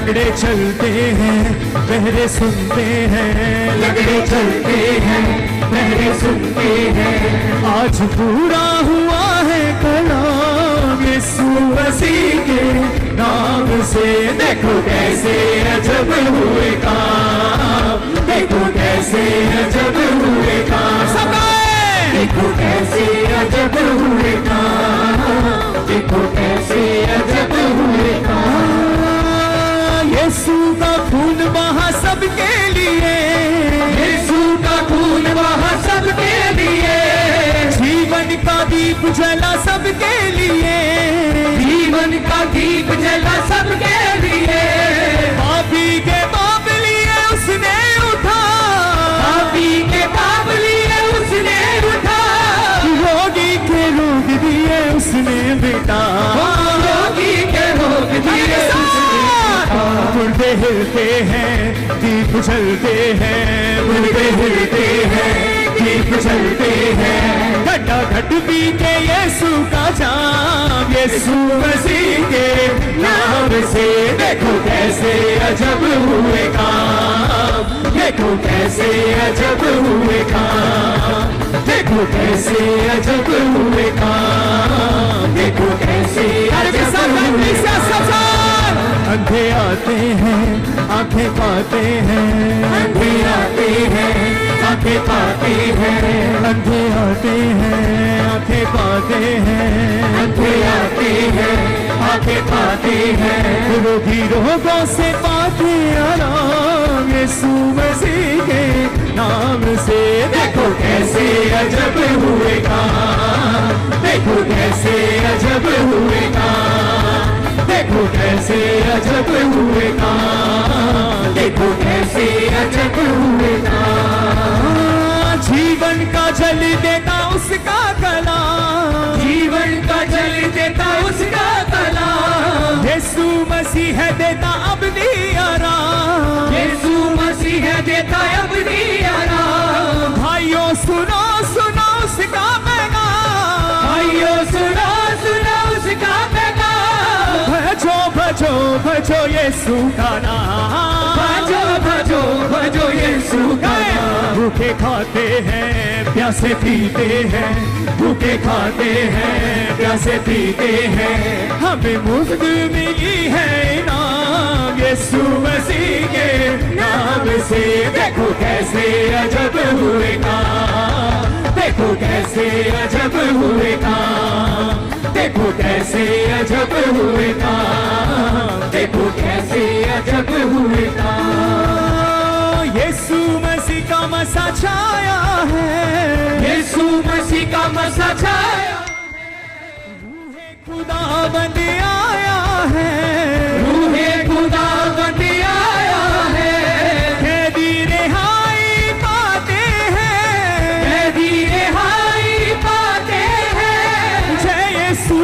लंगड़े चलते हैं बहरे सुनते हैं, लंगड़े चलते हैं बहरे सुनते हैं। आज पूरा हुआ है कलाम यीशु मसीह के नाम से। देखो कैसे अजब हुए काम, देखो कैसे अजब हुए काम, देखो कैसे अजब हुए काम, देखो कैसे अजब हुए काम। यीशु का खून बहा सबके लिए, यीशु का खून बहा सबके लिए। जीवन का दीप जला सबके लिए, जीवन का दीप जला सबके लिए। पापी के पाप लिए उसने उठा, पापी के पाप लिए उसने उठा। रोगी के रोग दिए उसने बेटा, रोगी के रोग दिए उसने। मुर्दे हिलते हैं दीप जलते हैं, मुर्दे हिलते हैं दीप जलते हैं। घटा घट पी के यीशु का जाम, यीशु मसीह के नाम से। देखो कैसे अजब हुए काम, देखो कैसे अजब हुए काम, देखो कैसे अजब हुए काम, देखो कैसे अजब हुए काम। अंधे आते हैं आंखें पाते हैं, अंधे आते हैं आंखें पाते हैं, अंधे आते हैं आंखें पाते हैं, अंधे आते हैं आंखें पाते हैं। रोगी रोगों से पाते आराम यीशु मसीह के नाम से। देखो कैसे अजब हुए काम, देखो कैसे अजब हुए काम, देखो कैसे अजब हुए काम, देखो कैसे अजब हुए काम। जीवन का जल देता उसका कला, जीवन का जल देता उसका कला। यीशु मसीह है देता अबदी आराम, यीशु मसीह है देता अबदी आराम। भाइयों सुनो सुनो उसका पैगाम, भाइयों सुनो सुनो उसका पैगाम। भजो भजो भजो यीशु का नाम, भजो भजो भजो यीशु का नाम। भूखे खाते हैं प्यासे पीते हैं, भूखे खाते हैं प्यासे पीते हैं। हमें मुफ्त मिली है इनाम यीशु मसीह के नाम से। देखो कैसे अजब हुए काम, देखो कैसे अजब हुए काम, देखो कैसे अजब हुए काम, देखो कैसे अजब हुए काम। यीशु मसीह का मसा छाया है, यीशु मसीह का मसा छाया। रूहे खुदा बंद आया है, रूहे खुदा बंद आया है। कैदी रिहाई पाते हैं, कैदी रिहाई पाते हैं। जय यीशु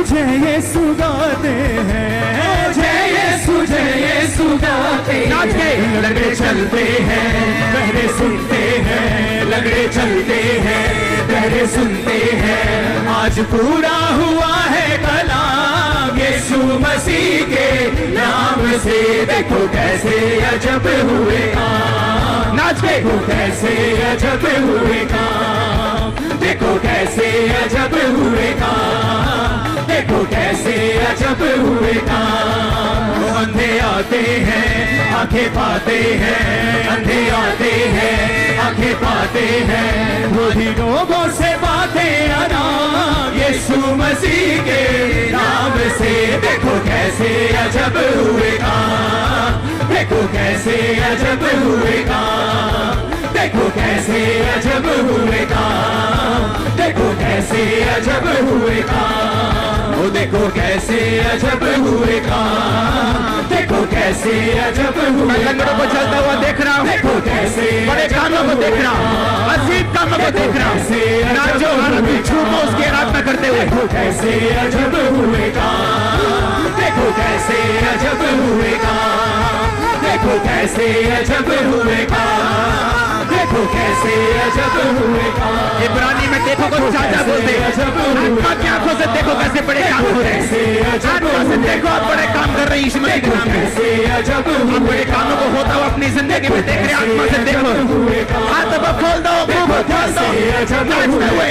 गाते हैं, जय यीशु गाते हैं। लंगड़े चलते हैं बहरे सुनते हैं, लंगड़े चलते हैं बहरे सुनते हैं। आज पूरा हुआ है कलाम यीशु मसीह के नाम से। देखो कैसे अजब हुए काम, नाच के देखो कैसे अजब हुए काम, देखो कैसे अजब हुए काम, देखो कैसे अजब हुए काम। अंधे आते हैं आंखें पाते हैं, अंधे आते हैं आंखें पाते हैं। रोगी लोगों से बातें आराम यीशु मसीह के नाम से। देखो कैसे अजब हुए काम, देखो कैसे अजब हुए काम, देखो कैसे अजब हुए काम, देखो कैसे अजब हुए काम। ओ देखो कैसे अजब हुए काम, देखो कैसे अजब हुए। लंगड़ों को चलता हुआ देख रहा हूँ, देखो कैसे बड़े कामों को देख रहा हूँ, अजीब कामों को देख रहा हूँ। नाचो झूमो उसकी आराधना करते हुए। देखो कैसे अजब हुए काम, देखो कैसे अजब हुए काम, देखो कैसे अजब हुए काम, देखो कैसे कैसे अजब हुए काम। इब्रानी में देखो को चाचा बोलते आत्मा की आंखों से देखो कैसे बड़े काम हो रहे हैं। आत्मा से देखो आप बड़े काम कर रहे हैं यीशु मसीह के नाम में। आप बड़े कामों को होता हुआ अपनी जिंदगी में देख रहे हैं। आत्मा से देखो, हाथ अब खोल दो, मुंह को खोल दो, नाचते हुए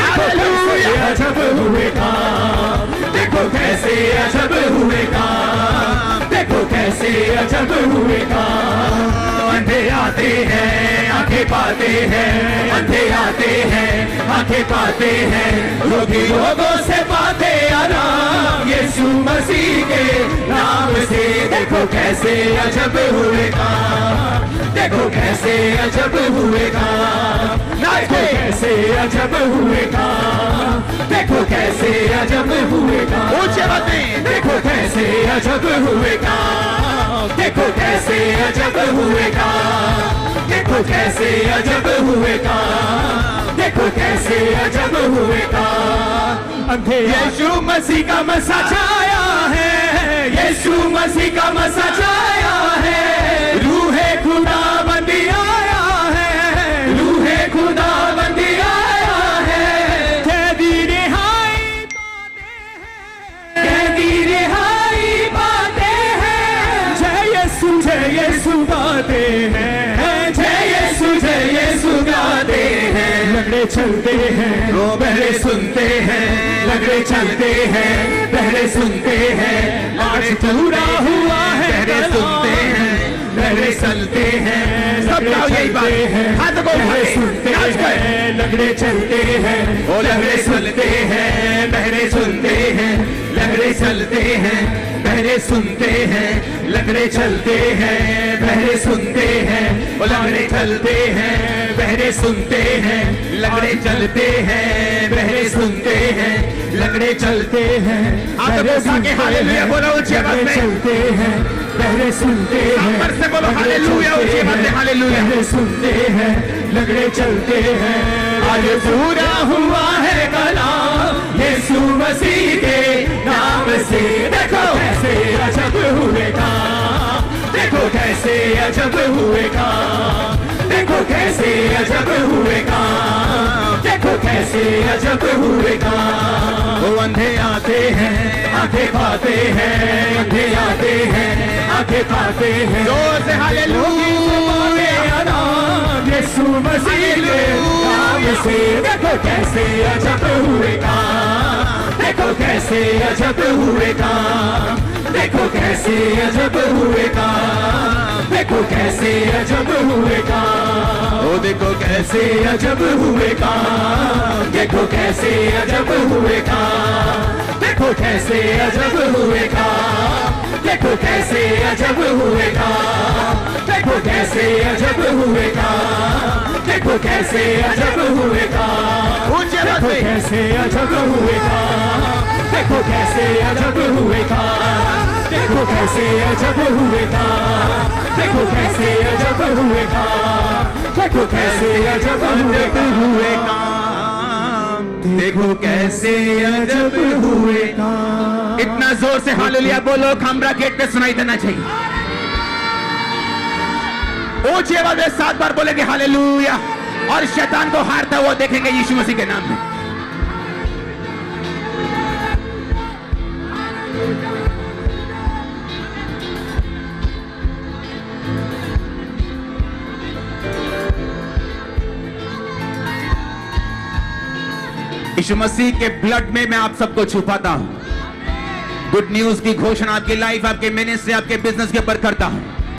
हालेलुया। अजब हुए काम, देखो कैसे अजब हुए काम, देखो कैसे अजब हुए काम। अंधे आते हैं आंखें पाते हैं, अंधे आते हैं आंखें पाते हैं, रोगी लोगों से पाते आराम यीशु मसीह के नाम से। देखो कैसे अजब हुए काम, देखो कैसे अजब हुए काम, देखो कैसे अजब हुए काम, देखो कैसे अजब हुए काम। ऊंचे बातें देखो कैसे अजब हुए काम, देखो कैसे अजब हुए काम, देखो कैसे अजब हुए काम, देखो कैसे अजब हुए काम। अंधे यीशु मसीह का मसा छाया है, यीशु मसीह का मसा छाया है, रूहे खुदा बंदी आया है, रूहे खुदा बंदी आया है। कैदी रिहाई पाते हैं, कैदी रिहाई पाते हैं, जय यीशु गाते हैं, जय यीशु गाते हैं। लंगड़े चलते हैं वो बहरे सुनते हैं, लंगड़े चलते हैं बहरे सुनते हैं। आज पूरा हुआ है बहरे सुनते हैं, बहरे चलते हैं, सब गाओ यही बात है। हाथ को बहरे सुनते हैं, लंगड़े चलते हैं, वो लंगड़े सुनते हैं, बहरे सुनते हैं, लंगड़े चलते हैं, बहरे सुनते हैं, लंगड़े चलते हैं, बहरे सुनते हैं, वो लंगड़े चलते हैं, बहरे सुनते हैं, लंगड़े चलते हैं, बहरे सुनते हैं, लंगड़े चलते हैं। हाथ उठा के हालेलुया बोलो ऊंची आवाज में, चलते हैं, बहरे सुनते हैं, ऊपर से बोलो हालेलुया ऊंची आवाज में हालेलुया। बहरे सुनते हैं, लंगड़े चलते हैं। आज पूरा हुआ है कलाम यीशु मसीह के नाम से। देखो कैसे अजब हुए काम, देखो कैसे अजब हुए काम, देखो कैसे अजब हुए काम, देखो कैसे अजब हुए काम। वो अंधे आते हैं आंखें पाते हैं, अंधे आते हैं आंखें पाते हैं। जोर से हालेलुया यीशु मसीह के नाम से। देखो कैसे अजब हुए काम, देखो कैसे अजब हुए काम, देखो कैसे अजब हुए काम, देखो कैसे अजब हुए काम। ओ देखो कैसे अजब हुए काम, देखो कैसे अजब हुए काम, देखो कैसे अजब हुए काम, देखो कैसे अजब हुए काम, देखो कैसे अजब हुए काम, देखो कैसे अजब हुए काम। ऊंचे बात में कैसे अजब हुए काम, देखो कैसे अजब हुए काम, देखो कैसे अजब हुए काम, देखो कैसे अजब हुए काम, देखो कैसे अजब हुए काम, देखो कैसे अजब हुए काम। इतना जोर से हालेलुया बोलो खमरा गेट पे सुनाई देना चाहिए। ऊंची आवाज में 7 बार बोलेंगे हालेलुया और शैतान को हारता हुआ देखेंगे यीशु मसीह के नाम में। यीशु मसीह के ब्लड में मैं आप सबको छुपाता हूं। गुड न्यूज की घोषणा आपकी लाइफ, आपके मिनिस्ट्री, आपके बिजनेस के ऊपर करता हूं।